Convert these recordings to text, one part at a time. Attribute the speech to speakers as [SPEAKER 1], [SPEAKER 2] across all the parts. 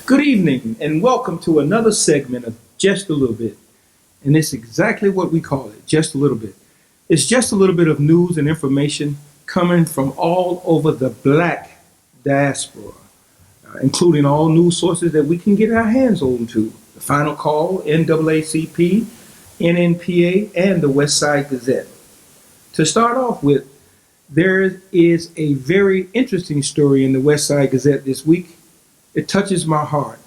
[SPEAKER 1] Good evening and welcome to another segment of Just a Little Bit. And it's exactly what we call it, just a little bit. It's just a little bit of news and information coming from all over the black diaspora, including all news sources that we can get our hands on to. The Final Call, NAACP, NNPA, and the West Side Gazette. To start off with, there is a very interesting story in the West Side Gazette this week. It touches my heart.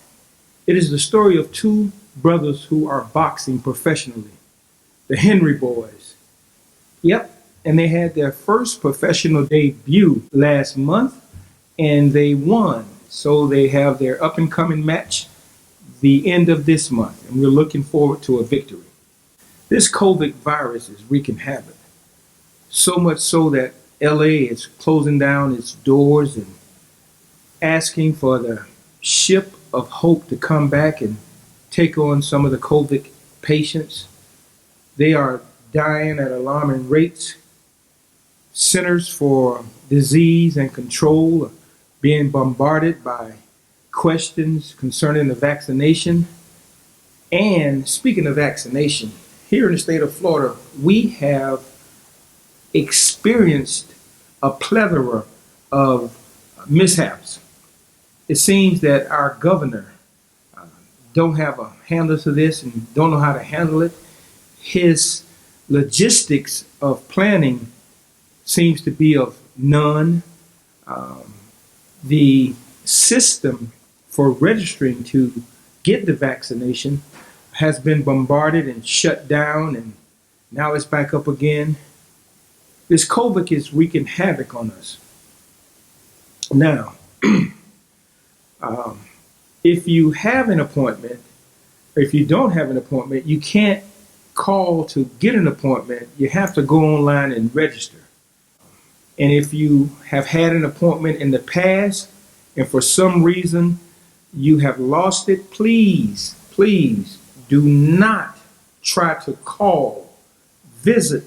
[SPEAKER 1] It is the story of two brothers who are boxing professionally, the Henry boys. Yep, and they had their first professional debut last month, and they won. So they have their up-and-coming match the end of this month, and we're looking forward to a victory. This COVID virus is wreaking havoc, so much so that LA is closing down its doors and asking for the ship of hope to come back and take on some of the COVID patients. They are dying at alarming rates. Centers for Disease and Control are being bombarded by questions concerning the vaccination. And speaking of vaccination, here in the state of Florida, we have experienced a plethora of mishaps. It seems that our governor don't have a handle to this and don't know how to handle it. His logistics of planning seems to be of none. The system for registering to get the vaccination has been bombarded and shut down, and now it's back up again. This COVID is wreaking havoc on us. Now, if you have an appointment, or if you don't have an appointment, you can't call to get an appointment. You have to go online and register. And if you have had an appointment in the past and for some reason you have lost it, please do not try to call. Visit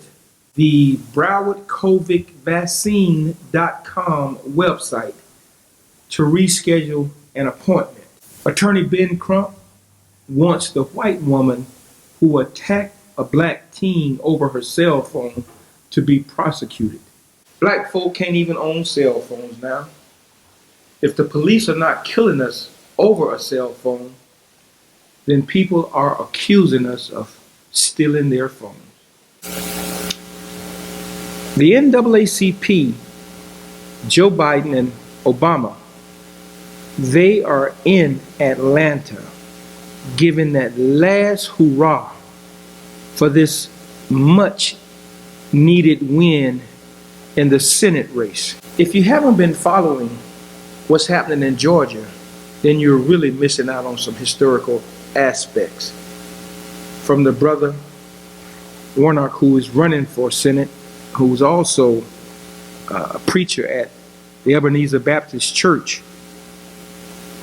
[SPEAKER 1] the BrowardCovidVaccine.com website to reschedule an appointment. Attorney Ben Crump wants the white woman who attacked a black teen over her cell phone to be prosecuted. Black folk can't even own cell phones now. If the police are not killing us over a cell phone, then people are accusing us of stealing their phones. The NAACP, Joe Biden and Obama, they are in Atlanta giving that last hurrah for this much needed win in the Senate race. If you haven't been following what's happening in Georgia, then you're really missing out on some historical aspects. From the brother Warnock, who is running for Senate, who's also a preacher at the Ebenezer Baptist Church,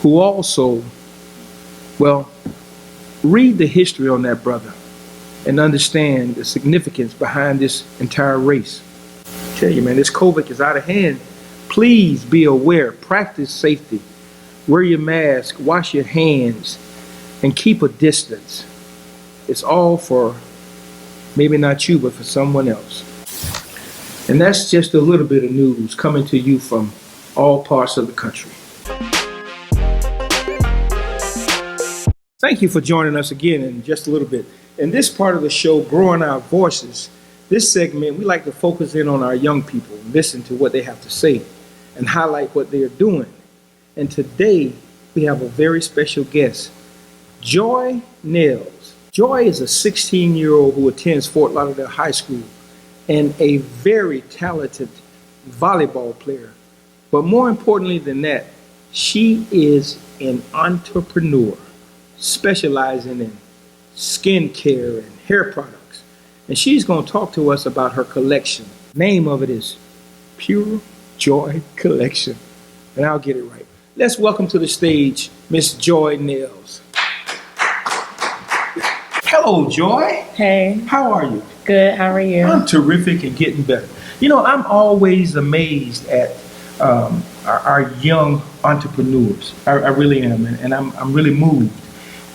[SPEAKER 1] who also, well, read the history on that brother and understand the significance behind this entire race. I tell you, man, this COVID is out of hand. Please be aware, practice safety, wear your mask, wash your hands, and keep a distance. It's all for maybe not you, but for someone else. And that's just a little bit of news coming to you from all parts of the country. Thank you for joining us again in just a little bit. In this part of the show, Growing Our Voices, this segment, we like to focus in on our young people, listen to what they have to say, and highlight what they are doing. And today, we have a very special guest, Joy Nails. Joy is a 16-year-old who attends Fort Lauderdale High School and a very talented volleyball player. But more importantly than that, she is an entrepreneur specializing in skincare and hair products. And she's going to talk to us about her collection. Name of it is Pure Joy Collection. And I'll get it right. Let's welcome to the stage Miss Joy Nails. Hello, Joy.
[SPEAKER 2] Hey.
[SPEAKER 1] How are you?
[SPEAKER 2] Good. How are you?
[SPEAKER 1] I'm terrific and getting better. You know, I'm always amazed at our young entrepreneurs. I really am, and I'm really moved.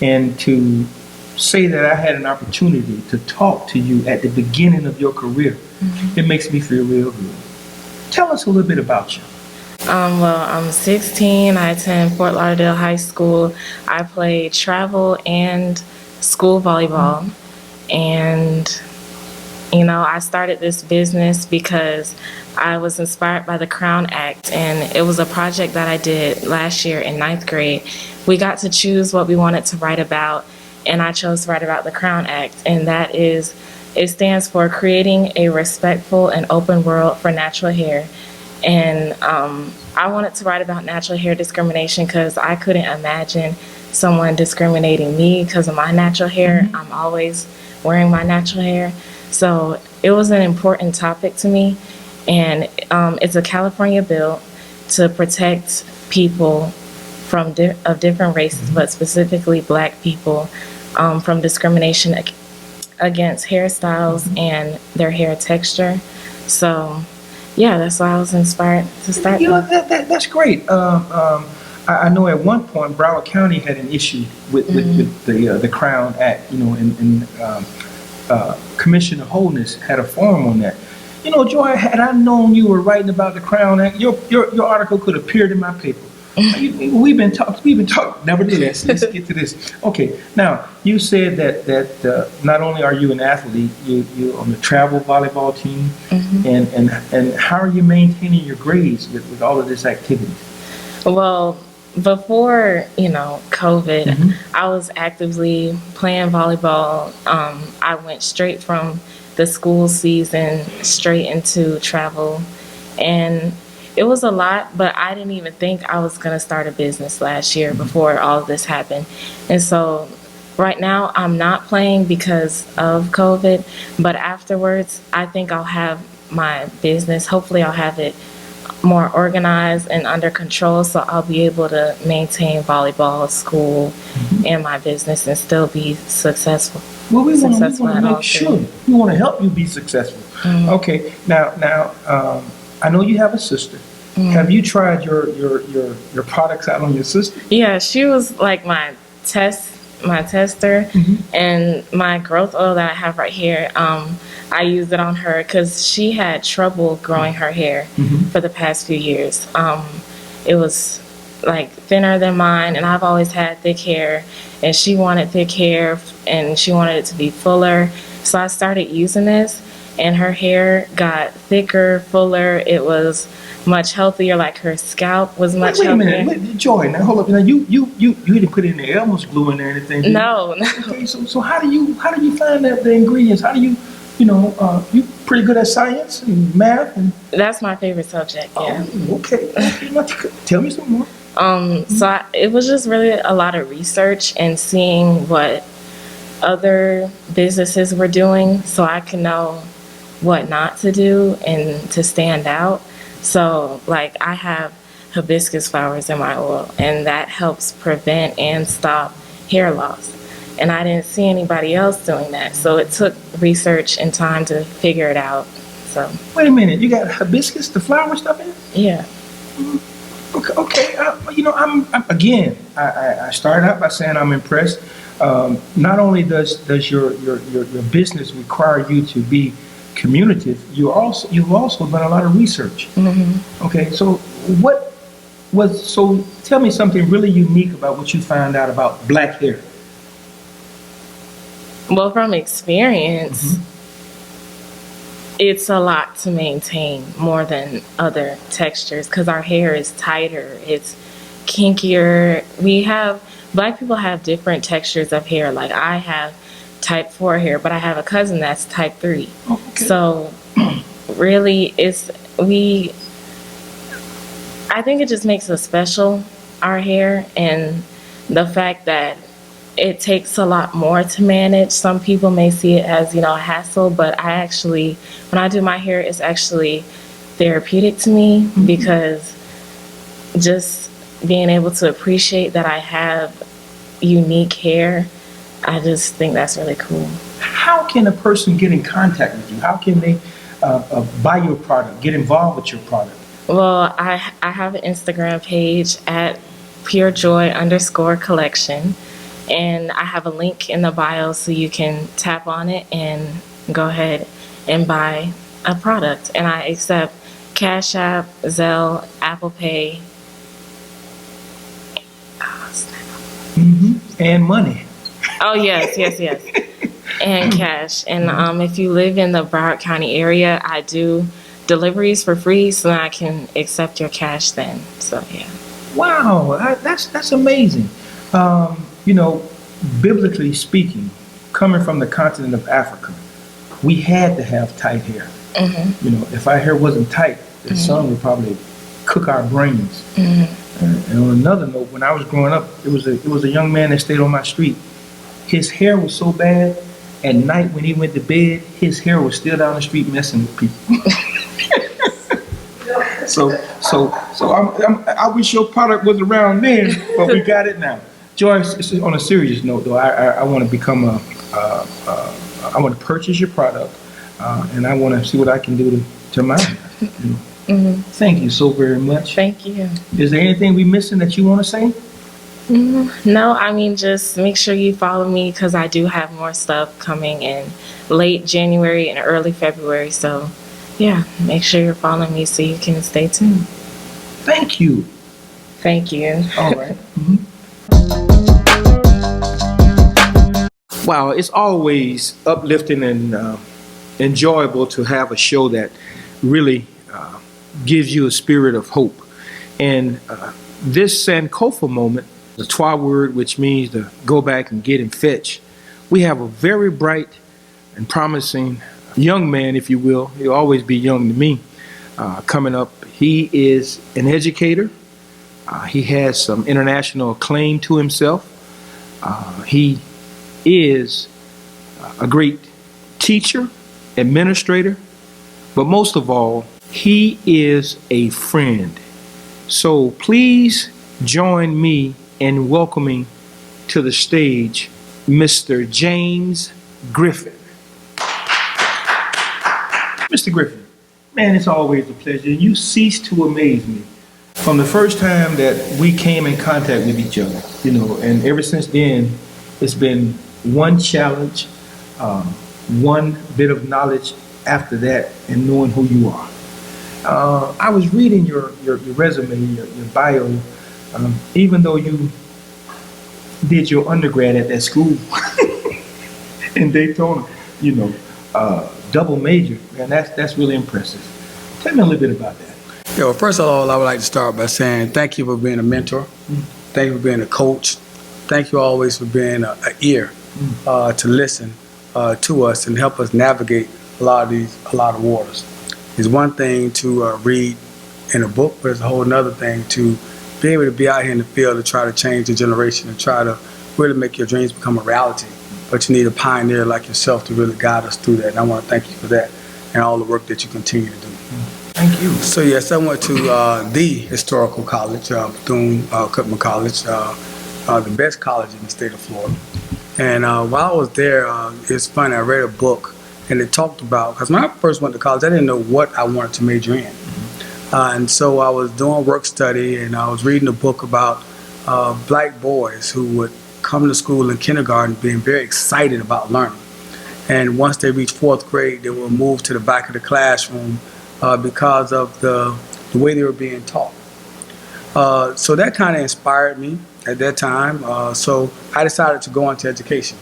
[SPEAKER 1] And to say that I had an opportunity to talk to you at the beginning of your career, it makes me feel real good. Tell us a little bit about you.
[SPEAKER 2] Well, I'm 16. I attend Fort Lauderdale High School. I play travel and school volleyball. And, I started this business because I was inspired by the Crown Act. And it was a project that I did last year in ninth grade. We got to choose what we wanted to write about. And I chose to write about the Crown Act. And that is, it stands for Creating a Respectful and Open World for Natural Hair. And I wanted to write about natural hair discrimination because I couldn't imagine someone discriminating me because of my natural hair. I'm always wearing my natural hair. So it was an important topic to me. And it's a California bill to protect people from of different races, but specifically Black people, from discrimination against hairstyles and their hair texture. So yeah, that's why I was inspired to start.
[SPEAKER 1] That's great. I know at one point Broward County had an issue with the Crown Act. And Commissioner Holness had a forum on that. Joy, had I known you were writing about the Crown Act, your article could have appeared in my paper. We've been talking. Nevertheless, let's get to this. Okay, now you said that not only are you an athlete, you're on the travel volleyball team, and how are you maintaining your grades with all of this activity?
[SPEAKER 2] Well, before COVID, I was actively playing volleyball. I went straight from the school season straight into travel, and it was a lot, but I didn't even think I was going to start a business last year before all of this happened. And so right now I'm not playing because of COVID, but afterwards I think I'll have my business. Hopefully I'll have it more organized and under control, so I'll be able to maintain volleyball, school, and my business and still be successful.
[SPEAKER 1] Well, we want to make sure. We want to help you be successful. Okay, now I know you have a sister. Have you tried your products out on your sister?
[SPEAKER 2] Yeah, she was like my tester, and my growth oil that I have right here, I used it on her because she had trouble growing her hair for the past few years. It was like thinner than mine, and I've always had thick hair, and she wanted thick hair and she wanted it to be fuller. So I started using this, and her hair got thicker, fuller. It was much healthier. Like her scalp was much healthier.
[SPEAKER 1] Wait a minute, Joy. Now hold up. Now you didn't put any Elmer's glue in there or anything?
[SPEAKER 2] No.
[SPEAKER 1] Okay, so how do you find the ingredients? How do you you pretty good at science and math?
[SPEAKER 2] That's my favorite subject. Yeah.
[SPEAKER 1] Oh, okay. Tell me some more.
[SPEAKER 2] It was just really a lot of research and seeing what other businesses were doing, so I could know what not to do and to stand out. So like I have hibiscus flowers in my oil, and that helps prevent and stop hair loss. And I didn't see anybody else doing that. So it took research and time to figure it out. So
[SPEAKER 1] wait a minute, you got hibiscus, the flower stuff in it?
[SPEAKER 2] Yeah.
[SPEAKER 1] Okay. I started out by saying I'm impressed. Not only does your business require you to be communicative, you've also done a lot of research. Okay, so tell me something really unique about what you found out about Black hair.
[SPEAKER 2] Well, from experience, it's a lot to maintain more than other textures because our hair is tighter, it's kinkier. Black people have different textures of hair. Like I have type 4 hair, but I have a cousin that's type 3. Okay. So really I think it just makes us special, our hair, and the fact that it takes a lot more to manage. Some people may see it as, a hassle, but when I do my hair, it's actually therapeutic to me because just being able to appreciate that I have unique hair, I just think that's really cool.
[SPEAKER 1] How can a person get in contact with you? How can they buy your product, get involved with your product?
[SPEAKER 2] Well, I have an Instagram page at purejoy_collection, and I have a link in the bio so you can tap on it and go ahead and buy a product. And I accept Cash App, Zelle, Apple Pay.
[SPEAKER 1] And money.
[SPEAKER 2] Oh, yes, yes, yes. And cash. And if you live in the Broward County area, I do deliveries for free, so I can accept your cash then. So, yeah.
[SPEAKER 1] Wow, that's amazing. You know, biblically speaking, coming from the continent of Africa, we had to have tight hair. You know, if our hair wasn't tight, the sun would probably cook our brains. And on another note, when I was growing up, it was a young man that stayed on my street. His hair was so bad, at night when he went to bed, his hair was still down the street messing with people. So I wish your product was around then, but we got it now. Joyce, on a serious note, though, I want to become I want to purchase your product, and I want to see what I can do to mine. Thank you so very much.
[SPEAKER 2] Thank you.
[SPEAKER 1] Is there anything we missing that you want to say?
[SPEAKER 2] No, I mean, just make sure you follow me because I do have more stuff coming in late January and early February. So, yeah, make sure you're following me so you can stay tuned.
[SPEAKER 1] Thank you.
[SPEAKER 2] Thank you.
[SPEAKER 1] All right. Wow, it's always uplifting and enjoyable to have a show that really gives you a spirit of hope. And this Sankofa moment, the Twa word, which means to go back and get and fetch, we have a very bright and promising young man, if you will. He'll always be young to me, coming up. He is an educator. He has some international acclaim to himself. He is a great teacher, administrator, but most of all, he is a friend. So please join me in welcoming to the stage Mr. James Griffin. Mr. Griffin, man, it's always a pleasure. You cease to amaze me. From the first time that we came in contact with each other, you know, and ever since then, it's been one challenge, one bit of knowledge after that, and knowing who you are. I was reading your resume, your bio, even though you did your undergrad at that school in Daytona, you know, double major, and that's really impressive. Tell me a little bit about that.
[SPEAKER 3] Yeah, well, first of all, I would like to start by saying thank you for being a mentor. Thank you for being a coach. Thank you always for being an ear to listen to us and help us navigate a lot of waters. It's one thing to read in a book, but it's a whole other thing to be able to be out here in the field to try to change the generation and try to really make your dreams become a reality. But you need a pioneer like yourself to really guide us through that. And I want to thank you for that and all the work that you continue to do.
[SPEAKER 1] Thank you.
[SPEAKER 3] So yes, I went to the historical college, Bethune-Cookman College, the best college in the state of Florida. And while I was there, it's funny, I read a book and it talked about, because when I first went to college, I didn't know what I wanted to major in. And so I was doing work study and I was reading a book about black boys who would come to school in kindergarten being very excited about learning. And once they reached fourth grade, they would move to the back of the classroom because of the way they were being taught. So that kind of inspired me at that time. So I decided to go into education.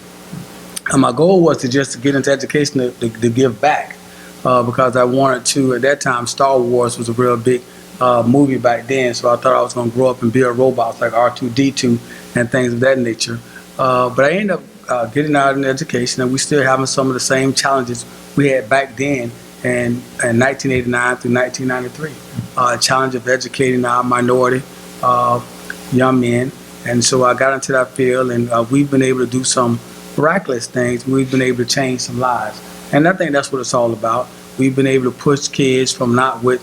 [SPEAKER 3] And my goal was to get into education to give back because I wanted to, at that time, Star Wars was a real big movie back then. So I thought I was going to grow up and build robots like R2-D2 and things of that nature. But I ended up getting out in education, and we still having some of the same challenges we had back then in 1989 through 1993. Challenge of educating our minority young men. And so I got into that field, and we've been able to do some miraculous things. We've been able to change some lives. And I think that's what it's all about. We've been able to push kids from not with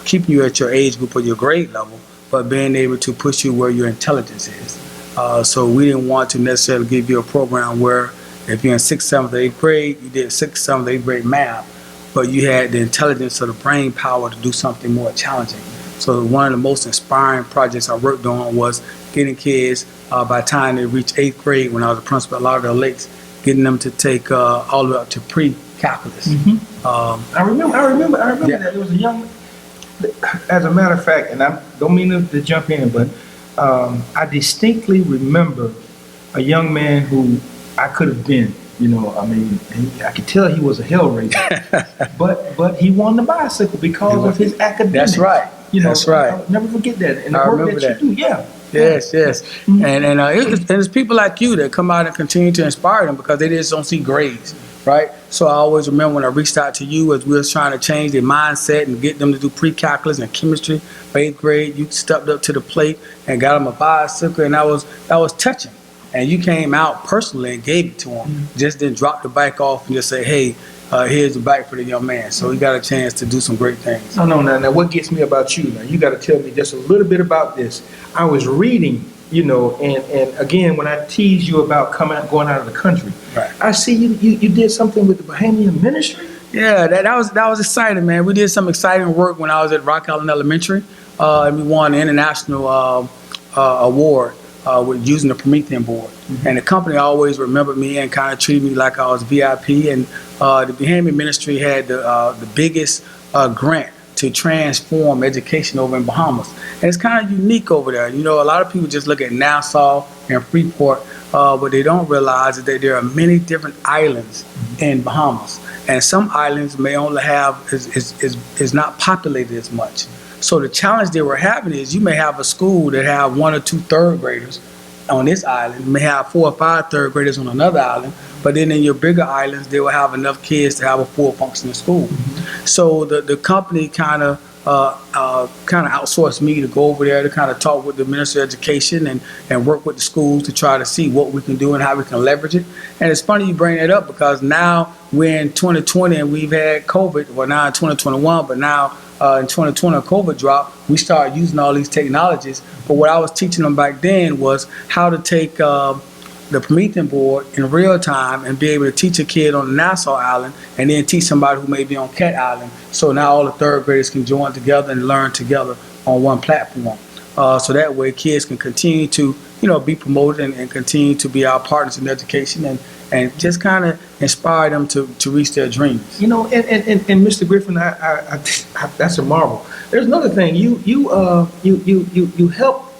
[SPEAKER 3] keeping you at your age group or your grade level, but being able to push you where your intelligence is. So we didn't want to necessarily give you a program where if you're in 6th, 7th, 8th grade, you did 6th, 7th, 8th grade math, but you had the intelligence or the brain power to do something more challenging. So one of the most inspiring projects I worked on was getting kids, by the time they reached 8th grade, when I was a principal at Lauderdale Lakes, getting them to take all the way up to pre-calculus.
[SPEAKER 1] I remember
[SPEAKER 3] Yeah.
[SPEAKER 1] that. There was a young, as a matter of fact, and I don't mean to jump in, but I distinctly remember a young man who I could have been. You know, I mean, I could tell he was a hell raiser, but he won the bicycle because of his academics.
[SPEAKER 3] That's right.
[SPEAKER 1] You know,
[SPEAKER 3] That's right.
[SPEAKER 1] I'll never forget that. And the
[SPEAKER 3] I
[SPEAKER 1] work
[SPEAKER 3] remember
[SPEAKER 1] that you do, yeah.
[SPEAKER 3] Yes. And it's people like you that come out and continue to inspire them because they just don't see grades, right? So I always remember when I reached out to you as we was trying to change their mindset and get them to do pre-calculus and chemistry for 8th grade. You stepped up to the plate and got them a bicycle, and that was touching. And you came out personally and gave it to them. Just didn't drop the bike off and just say, hey, here's the bike for the young man. So he got a chance to do some great things.
[SPEAKER 1] No. Now, what gets me about you? Now, you got to tell me just a little bit about this. I was reading, you know, and again, when I tease you about going out of the country,
[SPEAKER 3] Right.
[SPEAKER 1] I see you did something with the Bahamian ministry.
[SPEAKER 3] Yeah, that was exciting, man. We did some exciting work when I was at Rock Island Elementary, and we won the international award with using the Promethean board. And the company always remembered me and kind of treated me like I was VIP. And the Bahamian ministry had the biggest grant to transform education over in Bahamas. And it's kind of unique over there. You know, a lot of people just look at Nassau and Freeport, but they don't realize that there are many different islands in Bahamas. And some islands may only have, is not populated as much. So the challenge they were having is you may have a school that have 1 or 2 third graders on this island, you may have 4 or 5 third graders on another island, but then in your bigger islands, they will have enough kids to have a full functioning school. So the company kind of outsourced me to go over there to kind of talk with the Minister of Education and work with the schools to try to see what we can do and how we can leverage it. And it's funny you bring that up because now we're in 2020 and we've had COVID, well now in 2021, but now in 2020 COVID dropped, we started using all these technologies. But what I was teaching them back then was how to take the Promethean board in real time and be able to teach a kid on the Nassau Island and then teach somebody who may be on Cat Island. So now all the third graders can join together and learn together on one platform. So that way kids can continue to, be promoted and continue to be our partners in education and just kind of inspire them to reach their dreams.
[SPEAKER 1] And Mr. Griffin, I that's a marvel. There's another thing. You help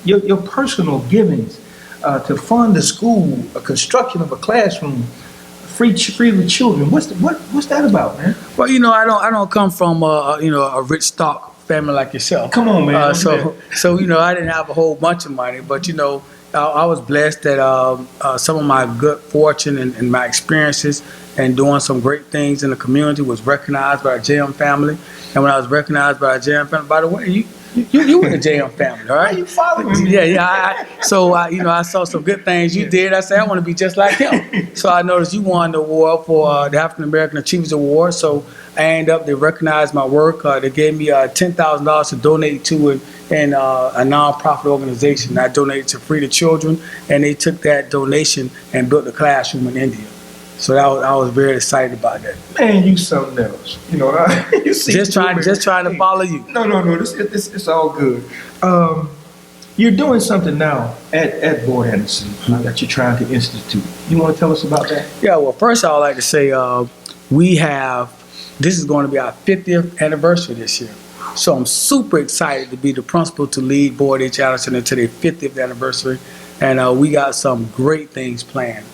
[SPEAKER 1] your personal givings to fund the school, a construction of a classroom, free to children. What's that about, man?
[SPEAKER 3] Well, I don't come from a rich stock family like yourself.
[SPEAKER 1] Come on, man.
[SPEAKER 3] So I didn't have a whole bunch of money, but I was blessed that some of my good fortune and my experiences and doing some great things in the community was recognized by our JM family. And when I was recognized by our JM family, by the way, you in the JM family, all right?
[SPEAKER 1] You following me?
[SPEAKER 3] Yeah. I saw some good things you did. I said I want to be just like him. So I noticed you won the award for the African American Achievers Award. So I ended up, they recognized my work. They gave me $10,000 to donate to a nonprofit organization. I donated to Free the Children, and they took that donation and built a classroom in India. So I was very excited about that.
[SPEAKER 1] Man, you something else. You see,
[SPEAKER 3] just trying to follow you.
[SPEAKER 1] No. It's all good. You're doing something now at Board Henderson that you're trying to institute. You want to tell us about that?
[SPEAKER 3] Yeah. Well, first I would like to say this is going to be our 50th anniversary this year. So I'm super excited to be the principal to lead Board H. Anderson into their 50th anniversary, and we got some great things planned.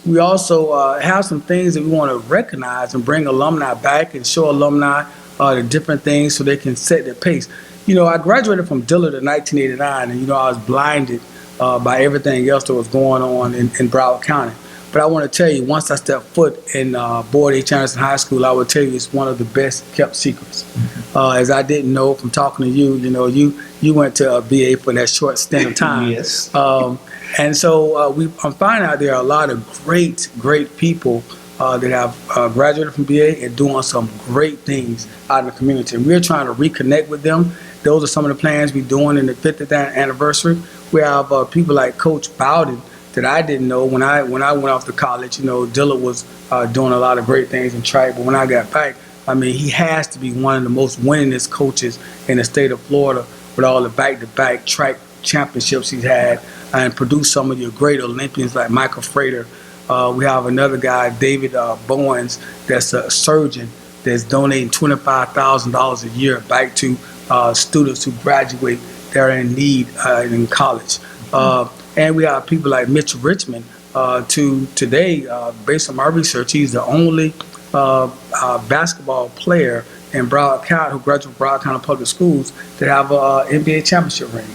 [SPEAKER 3] We also have some things that we want to recognize and bring alumni back and show alumni the different things so they can set their pace. I graduated from Dillard in 1989, and I was blinded by everything else that was going on in Broward County. But I want to tell you, once I stepped foot in Board H. Anderson High School, I would tell you it's one of the best kept secrets. As I didn't know from talking to you, you went to BA for that short stint of time.
[SPEAKER 1] Yes.
[SPEAKER 3] And so I'm finding out there are a lot of great people that have graduated from BA and doing some great things out in the community. And we're trying to reconnect with them. Those are some of the plans we're doing in the 50th anniversary. We have people like Coach Bowden that I didn't know when I went off to college. You know, Dillard was doing a lot of great things in track, but when I got back, I mean, he has to be one of the most winningest coaches in the state of Florida with all the back-to-back track championships he's had and produced some of your great Olympians like Michael Frater. We have another guy, David Bowens, that's a surgeon that's donating $25,000 a year back to students who graduate that are in need in college. And we have people like Mitch Richmond. Today, based on my research, he's the only basketball player in Broward County who graduated from Broward County Public Schools that have a NBA championship ring.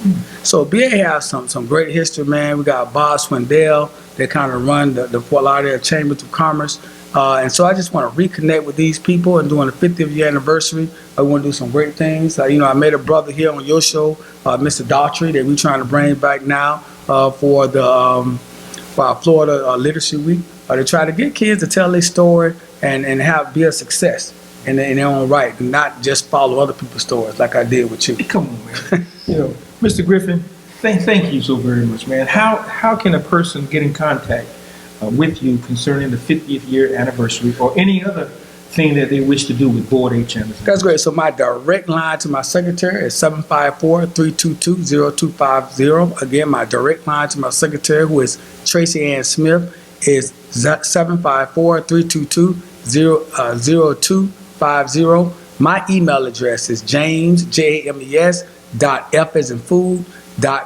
[SPEAKER 3] So BA has some great history, man. We got Bob Swindell. They kind of run the Fort Lauderdale Chambers of Commerce. And so I just want to reconnect with these people and doing the 50th year anniversary. I want to do some great things. You know, I met a brother here on your show, Mr. Daughtry, that we're trying to bring back now for our Florida Literacy Week, to try to get kids to tell their story and be a success in their own right, and not just follow other people's stories like I did with you.
[SPEAKER 1] Come on, man. You know, Mr. Griffin, thank you so very much, man. How can a person get in contact with you concerning the 50th year anniversary or any other thing that they wish to do with Board 8 Champions?
[SPEAKER 3] That's great. So my direct line to my secretary is 754-322-0250. Again, my direct line to my secretary, who is Tracy Ann Smith, is 754-322-0250. My email address is James, James, .f as in food,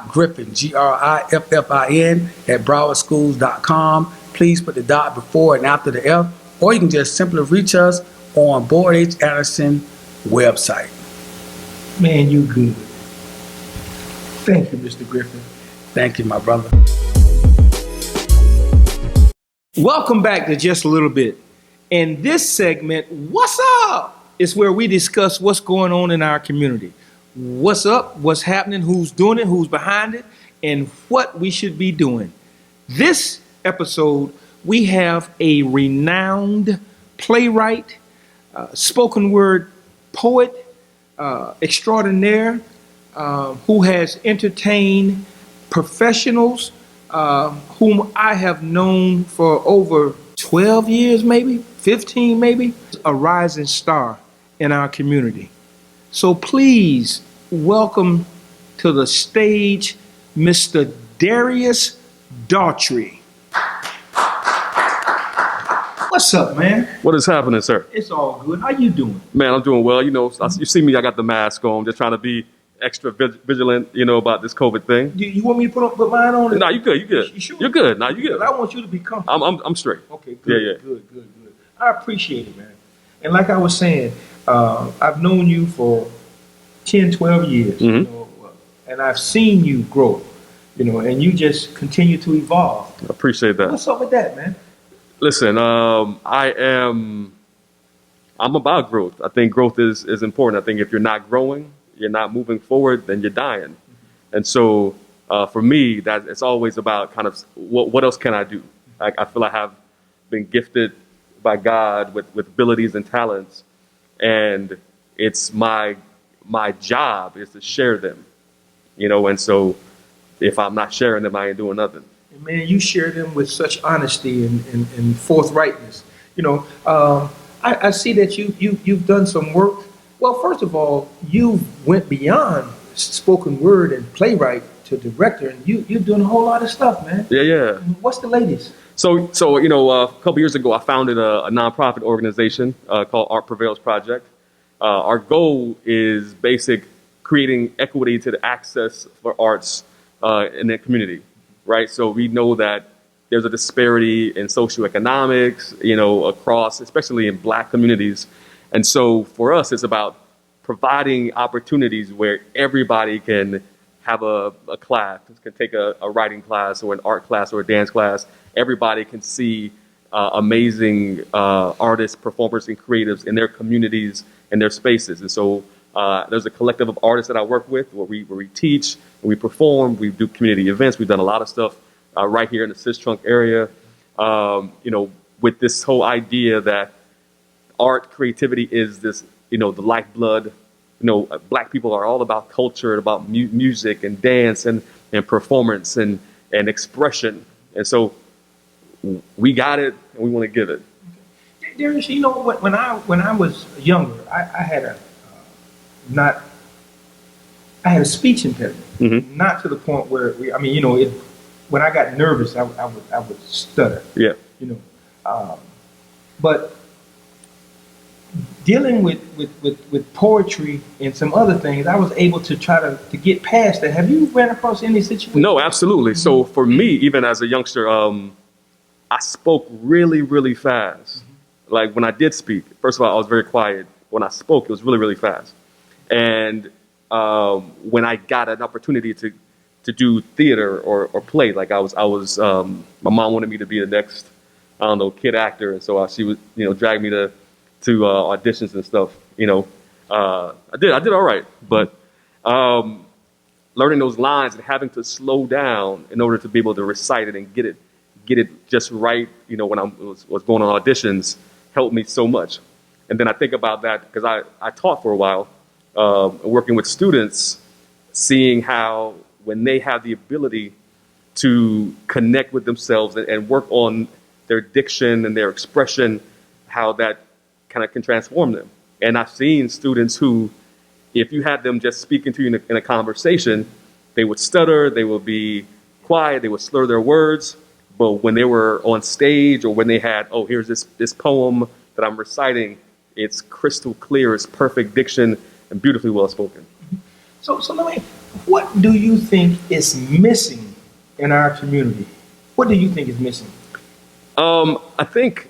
[SPEAKER 3] .Griffin, Griffin, at browardschools.com. Please put the dot before and after the F, or you can just simply reach us on Board H. Anderson website.
[SPEAKER 1] Man, you good. Thank you, Mr. Griffin.
[SPEAKER 3] Thank you, my brother.
[SPEAKER 1] Welcome back to Just a Little Bit. In this segment, What's Up? Is where we discuss what's going on in our community. What's up, what's happening, who's doing it, who's behind it, and what we should be doing. This episode, we have a renowned playwright, spoken word poet extraordinaire who has entertained professionals whom I have known for over 12 years, maybe 15, maybe, a rising star in our community. So please welcome to the stage, Mr. Darius Daughtry. What's up, man?
[SPEAKER 4] What is happening, sir?
[SPEAKER 1] It's all good. How you doing?
[SPEAKER 4] Man, I'm doing well. You know, you see me, I got the mask on, just trying to be extra vigilant, you know, about this COVID thing.
[SPEAKER 1] You want me to put mine on?
[SPEAKER 4] Nah, you good, you good.
[SPEAKER 1] You sure?
[SPEAKER 4] You're good. Nah, you good.
[SPEAKER 1] I want you to be comfortable.
[SPEAKER 4] I'm straight.
[SPEAKER 1] Okay, good,
[SPEAKER 4] Yeah.
[SPEAKER 1] good. I appreciate it, man. And like I was saying, I've known you for 10, 12 years, you know, and I've seen you grow, you know, and you just continue to evolve.
[SPEAKER 4] I appreciate that.
[SPEAKER 1] What's up with that, man?
[SPEAKER 4] Listen, I'm about growth. I think growth is important. I think if you're not growing, you're not moving forward, then you're dying. And so for me, that it's always about kind of what else can I do? I feel I have been gifted by God with abilities and talents, and it's my job is to share them, you know. And so if I'm not sharing them, I ain't doing nothing.
[SPEAKER 1] And man, you share them with such honesty and forthrightness. You know, I see that you've done some work. Well, first of all, you went beyond spoken word and playwright to director, and you're doing a whole lot of stuff, man.
[SPEAKER 4] Yeah.
[SPEAKER 1] What's the latest?
[SPEAKER 4] So you know, a couple years ago, I founded a nonprofit organization called Art Prevails Project. Our goal is creating equity to the access for arts in the community, right? So we know that there's a disparity in socioeconomics, you know, across, especially in Black communities. And so for us, it's about providing opportunities where everybody can have a class, can take a writing class or an art class or a dance class. Everybody can see amazing artists, performers, and creatives in their communities and their spaces. And so there's a collective of artists that I work with where we teach, and we perform, we do community events. We've done a lot of stuff right here in the Sistrunk area, you know, with this whole idea that art, creativity is this, you know, the lifeblood. You know, Black people are all about culture, about music and dance and performance and expression. And so we got it, and we want to give it.
[SPEAKER 1] Darius, you know what? When I was younger, I had a not. I had a speech impediment,
[SPEAKER 4] Mm-hmm.
[SPEAKER 1] not to the point where when I got nervous, I would stutter.
[SPEAKER 4] Yeah.
[SPEAKER 1] You know, but dealing with poetry and some other things, I was able to try to get past that. Have you ran across any situation?
[SPEAKER 4] No, absolutely. So for me, even as a youngster, I spoke really, really fast. Like when I did speak, first of all, I was very quiet. When I spoke, it was really, really fast. And when I got an opportunity to do theater or play, like I was, my mom wanted me to be the next, I don't know, kid actor, and so she would, drag me to auditions and stuff. I did all right, but learning those lines and having to slow down in order to be able to recite it and get it just right, when I was going on auditions, helped me so much. And then I think about that because I taught for a while, working with students, seeing how when they have the ability to connect with themselves and work on their diction and their expression, how that kind of can transform them. And I've seen students who, if you had them just speaking to you in a conversation, they would stutter, they would be quiet, they would slur their words. But when they were on stage or when they had, here's this poem that I'm reciting, it's crystal clear, it's perfect diction and beautifully well spoken.
[SPEAKER 1] So let me, what do you think is missing in our community? What do you think is missing?
[SPEAKER 4] I think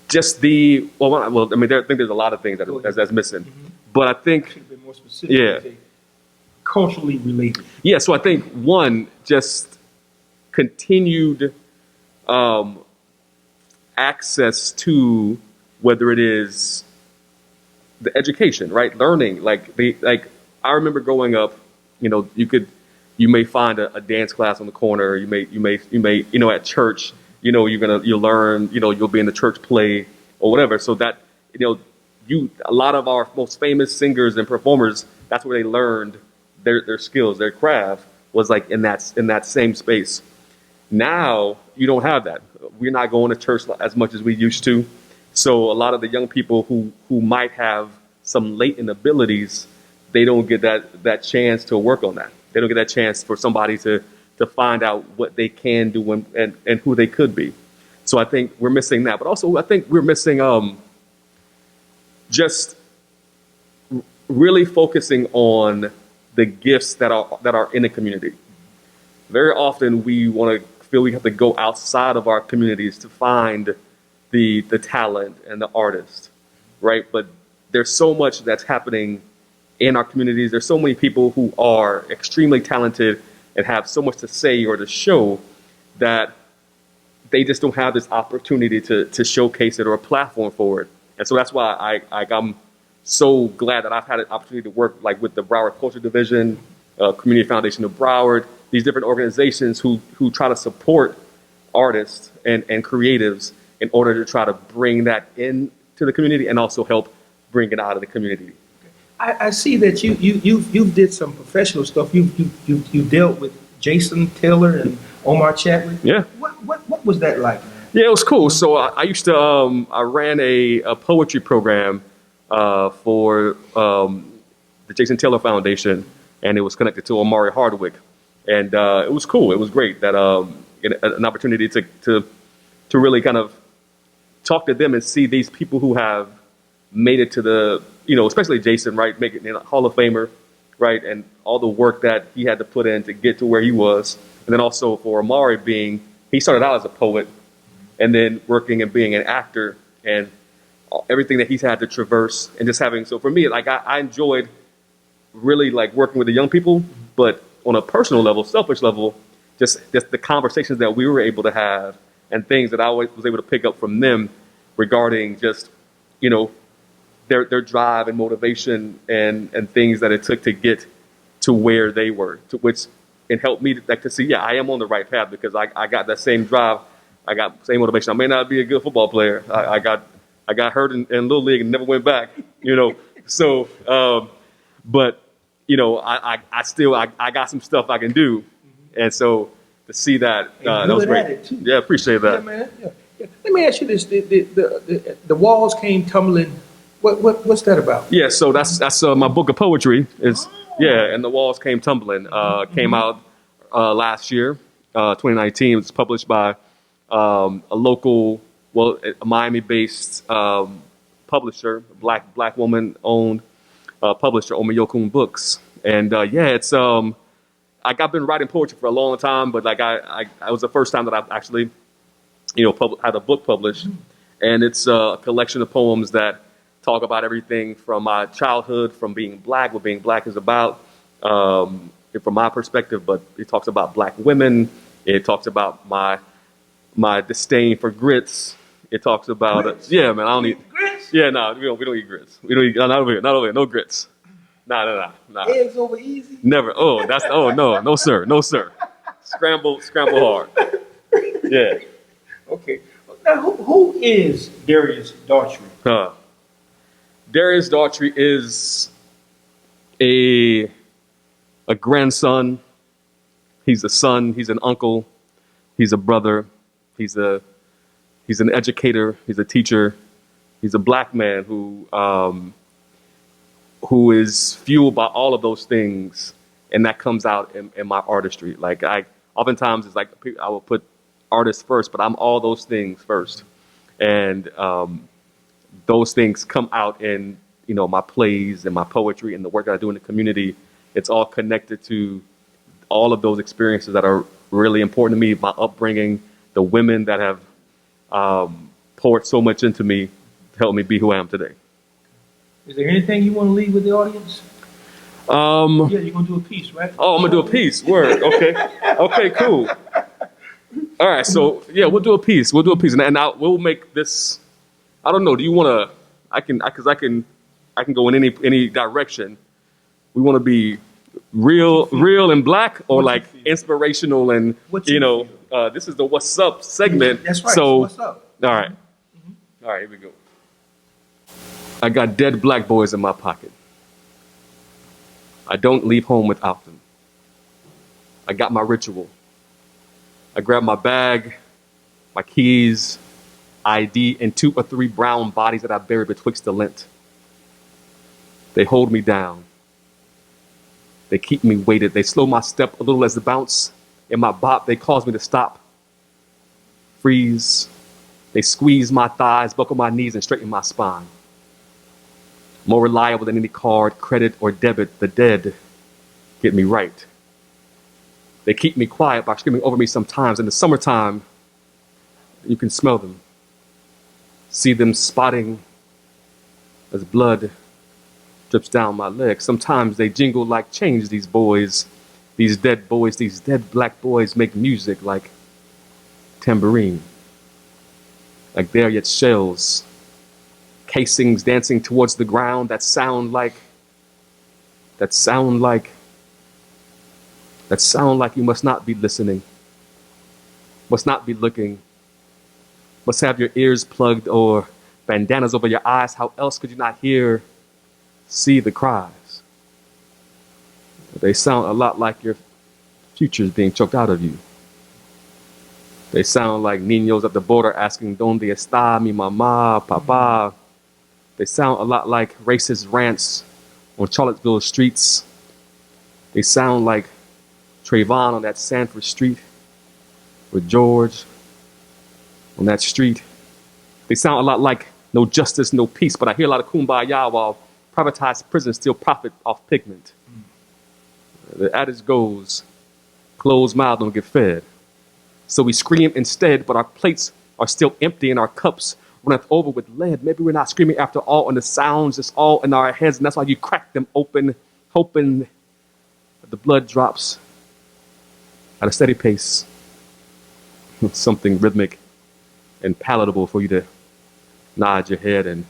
[SPEAKER 4] just I think there's a lot of things that's missing.
[SPEAKER 1] Mm-hmm.
[SPEAKER 4] But I think,
[SPEAKER 1] Should have been more specific.
[SPEAKER 4] Yeah.
[SPEAKER 1] Say, culturally related.
[SPEAKER 4] yeah, so I think one, just continued access to whether it is the education, right? Learning, I remember growing up, you may find a dance class on the corner. You may, at church, you'll learn, you'll be in the church play or whatever. So that, a lot of our most famous singers and performers, that's where they learned their skills, their craft was like in that same space. Now you don't have that. We're not going to church as much as we used to. So a lot of the young people who might have some latent abilities, they don't get that chance to work on that. They don't get that chance for somebody to find out what they can do and who they could be. So I think we're missing that. But also I think we're missing just really focusing on the gifts that are in the community. Very often we want to feel we have to go outside of our communities to find the talent and the artist, right? But there's so much that's happening in our communities. There's so many people who are extremely talented and have so much to say or to show that they just don't have this opportunity to showcase it or a platform for it. And so that's why I'm so glad that I've had an opportunity to work like with the Broward Culture Division, Community Foundation of Broward, these different organizations who try to support artists and creatives in order to try to bring that into the community and also help bring it out of the community.
[SPEAKER 1] I see that you did some professional stuff. You dealt with Jason Taylor and Omar Chadwick.
[SPEAKER 4] Yeah.
[SPEAKER 1] What was that like?
[SPEAKER 4] Yeah, it was cool. So I used to I ran a poetry program for the Jason Taylor Foundation, and it was connected to Omari Hardwick, and it was cool. It was great that an opportunity to really kind of talk to them and see these people who have made it to the, especially Jason, right, make it in a Hall of Famer, right, and all the work that he had to put in to get to where he was, and then also for Omari he started out as a poet, and then working and being an actor, and everything that he's had to traverse, and just having, so for me, like I enjoyed really like working with the young people, but on a personal level, selfish level, just the conversations that we were able to have and things that I always was able to pick up from them regarding just, their drive and motivation and things that it took to get to where they were, to which it helped me to see, I am on the right path because I got that same drive. I got the same motivation. I may not be a good football player. I got hurt in Little League and never went back, So, but, I got some stuff I can do. And so to see that.
[SPEAKER 1] And
[SPEAKER 4] That was
[SPEAKER 1] good at
[SPEAKER 4] great.
[SPEAKER 1] it, too.
[SPEAKER 4] Yeah, appreciate
[SPEAKER 1] Yeah,
[SPEAKER 4] that.
[SPEAKER 1] man. Yeah. Yeah. Let me ask you this: the walls came tumbling. What's that about?
[SPEAKER 4] Yeah, so that's my book of poetry. Is yeah, and the walls came tumbling. Came out last year, 2019. It was published by a local, a Miami-based publisher, black woman owned publisher, Omiyokun Books. And yeah, it's like I've been writing poetry for a long time, but like I was the first time that I've actually, had a book published, and it's a collection of poems that talk about everything from my childhood, from being black, what being black is about, from my perspective. But it talks about black women. It talks about my disdain for grits. It talks about yeah, man. I don't eat
[SPEAKER 1] grits.
[SPEAKER 4] Yeah, no, we don't eat grits. We don't eat not over here. No grits. Nah.
[SPEAKER 1] Eggs over easy.
[SPEAKER 4] Never. No, sir. Scramble hard. Yeah.
[SPEAKER 1] Okay. Now, who is Darius Daughtry?
[SPEAKER 4] Darius Daughtry is a grandson. He's a son. He's an uncle. He's a brother. He's an educator. He's a teacher. He's a black man who is fueled by all of those things, and that comes out in my artistry. Like oftentimes it's like I will put artists first, but I'm all those things first, and those things come out in my plays and my poetry and the work that I do in the community. It's all connected to all of those experiences that are really important to me. My upbringing, the women that have poured so much into me to help me be who I am today.
[SPEAKER 1] Is there anything you want to leave with the audience? Yeah, you're gonna do a piece, right?
[SPEAKER 4] Oh, I'm gonna do a piece. Word. Okay, cool. All right, so yeah, we'll do a piece, and we'll make this. I don't know. Do you want to? I can go in any direction. We want to be real and black, or like inspirational and this is the what's up segment.
[SPEAKER 1] That's right.
[SPEAKER 4] So
[SPEAKER 1] What's up?
[SPEAKER 4] All right, all right, here we go. I got dead black boys in my pocket. I don't leave home without them. I got my ritual. I grab my bag, my keys, ID, and 2 or 3 brown bodies that I buried betwixt the lint. They hold me down. They keep me weighted. They slow my step a little as the bounce in my bop. They cause me to stop, freeze. They squeeze my thighs, buckle my knees, and straighten my spine. More reliable than any card, credit, or debit, the dead get me right. They keep me quiet by screaming over me sometimes. In the summertime, you can smell them. See them spotting as blood drips down my legs. Sometimes they jingle like change, these boys, these dead black boys make music like tambourine. Like they're yet shells, casings dancing towards the ground that sound like you must not be listening, must not be looking, must have your ears plugged or bandanas over your eyes. How else could you not see the cries? They sound a lot like your future's being choked out of you. They sound like niños at the border asking, ¿Dónde está mi mamá, papá? They sound a lot like racist rants on Charlottesville streets. They sound like Trayvon on that Sanford Street with George on that street. They sound a lot like no justice, no peace, but I hear a lot of kumbaya while privatized prisons still profit off pigment. The adage goes, closed mouth don't get fed. So we scream instead, but our plates are still empty and our cups runneth over with lead. Maybe we're not screaming after all, and the sounds is all in our heads, and that's why you crack them open, hoping that the blood drops at a steady pace. Something rhythmic and palatable for you to nod your head and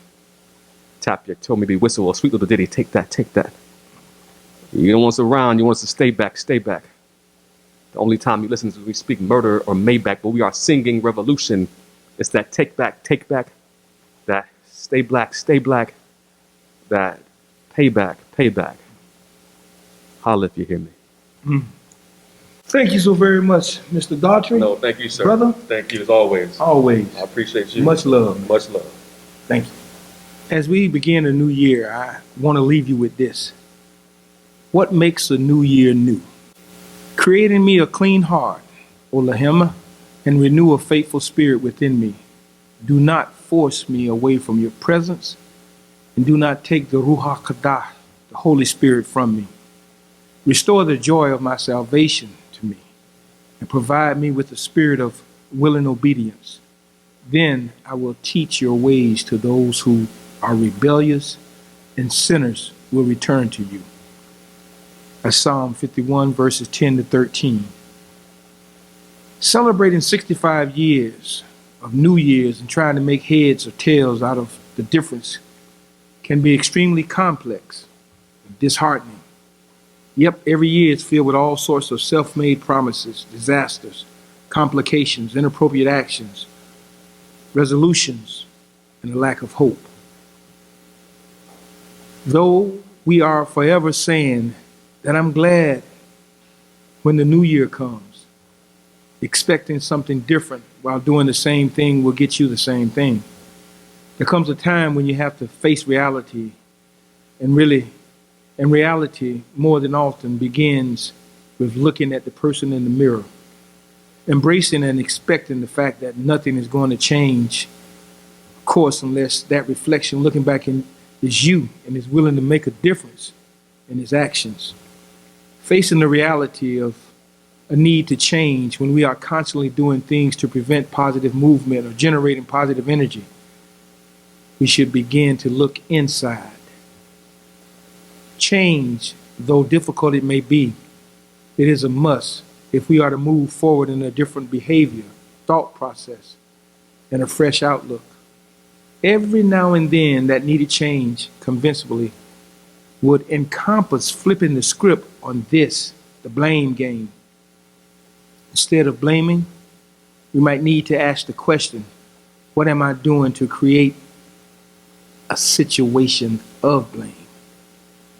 [SPEAKER 4] tap your toe, maybe whistle a sweet little ditty. Take that, take that. You don't want us around, you want us to stay back, stay back. The only time you listen is when we speak murder or Maybach, but we are singing revolution. It's that take back, that stay black, that payback. Holla if you hear me.
[SPEAKER 1] Thank you so very much, Mr. Daughtry.
[SPEAKER 4] No, thank you, sir.
[SPEAKER 1] Brother?
[SPEAKER 4] Thank you as always.
[SPEAKER 1] Always.
[SPEAKER 4] I appreciate you.
[SPEAKER 1] Much love.
[SPEAKER 4] Much love.
[SPEAKER 1] Thank you. As we begin a new year, I want to leave you with this. What makes a new year new? Create in me a clean heart, O Lahema, and renew a faithful spirit within me. Do not force me away from your presence, and do not take the Ruach HaKodesh, the Holy Spirit, from me. Restore the joy of my salvation to me, and provide me with the spirit of willing obedience. Then I will teach your ways to those who are rebellious, and sinners will return to you. That's Psalm 51, verses 10 to 13. Celebrating 65 years of New Year's and trying to make heads or tails out of the difference can be extremely complex and disheartening. Yep, every year is filled with all sorts of self-made promises, disasters, complications, inappropriate actions, resolutions, and a lack of hope. Though we are forever saying that I'm glad when the new year comes, expecting something different while doing the same thing will get you the same thing. There comes a time when you have to face reality, and reality more than often begins with looking at the person in the mirror, embracing and expecting the fact that nothing is going to change, of course, unless that reflection looking back in is you and is willing to make a difference in his actions. Facing the reality of a need to change when we are constantly doing things to prevent positive movement or generating positive energy, we should begin to look inside. Change, though difficult it may be, it is a must if we are to move forward in a different behavior, thought process, and a fresh outlook. Every now and then that needed change convincingly would encompass flipping the script on this, the blame game. Instead of blaming, we might need to ask the question, what am I doing to create a situation of blame?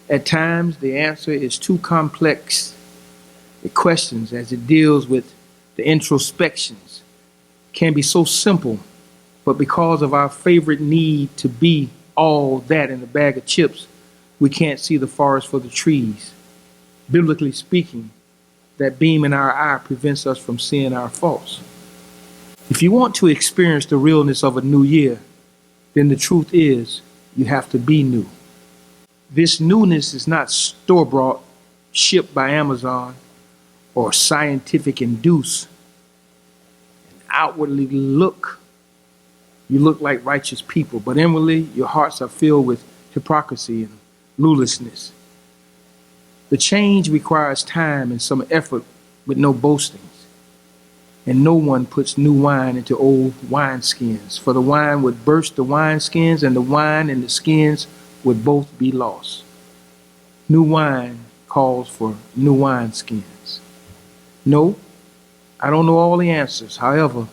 [SPEAKER 1] At times, the answer is too complex. The questions, as it deals with the introspections, can be so simple, but because of our favorite need to be all that in a bag of chips, we can't see the forest for the trees. Biblically speaking, that beam in our eye prevents us from seeing our faults. If you want to experience the realness of a new year, then the truth is you have to be new. This newness is not store-bought, shipped by Amazon, or scientific induced. And outwardly you look like righteous people, but inwardly your hearts are filled with hypocrisy and lawlessness. The change requires time and some effort with no boastings. And no one puts new wine into old wineskins, for the wine would burst the wineskins, and the wine and the skins would both be lost. New wine calls for new wineskins. No, I don't know all the answers. However,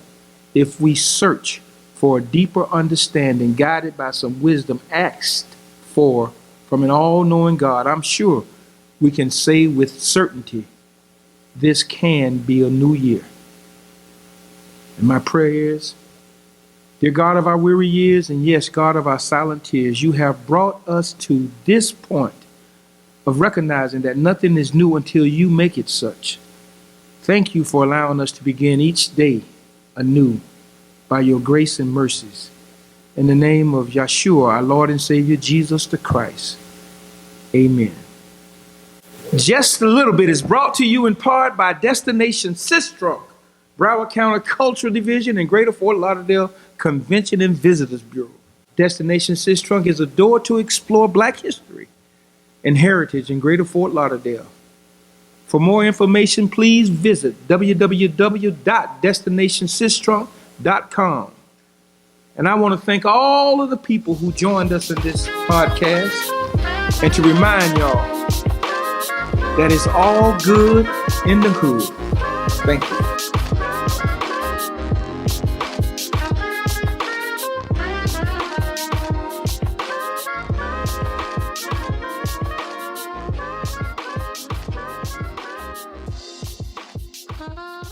[SPEAKER 1] if we search for a deeper understanding, guided by some wisdom asked for from an all-knowing God, I'm sure we can say with certainty, this can be a new year. And my prayer is, dear God of our weary years, and yes, God of our silent tears, you have brought us to this point of recognizing that nothing is new until you make it such. Thank you for allowing us to begin each day anew by your grace and mercies. In the name of Yeshua, our Lord and Savior, Jesus the Christ. Amen. Just a Little Bit is brought to you in part by Destination Sistrunk, Broward County Cultural Division, and Greater Fort Lauderdale Convention and Visitors Bureau. Destination Sistrunk is a door to explore Black history and heritage in Greater Fort Lauderdale. For more information, please visit www.destinationsistrunk.com. And I want to thank all of the people who joined us in this podcast, and to remind y'all that it's all good in the hood. Thank you.
[SPEAKER 5] Bye.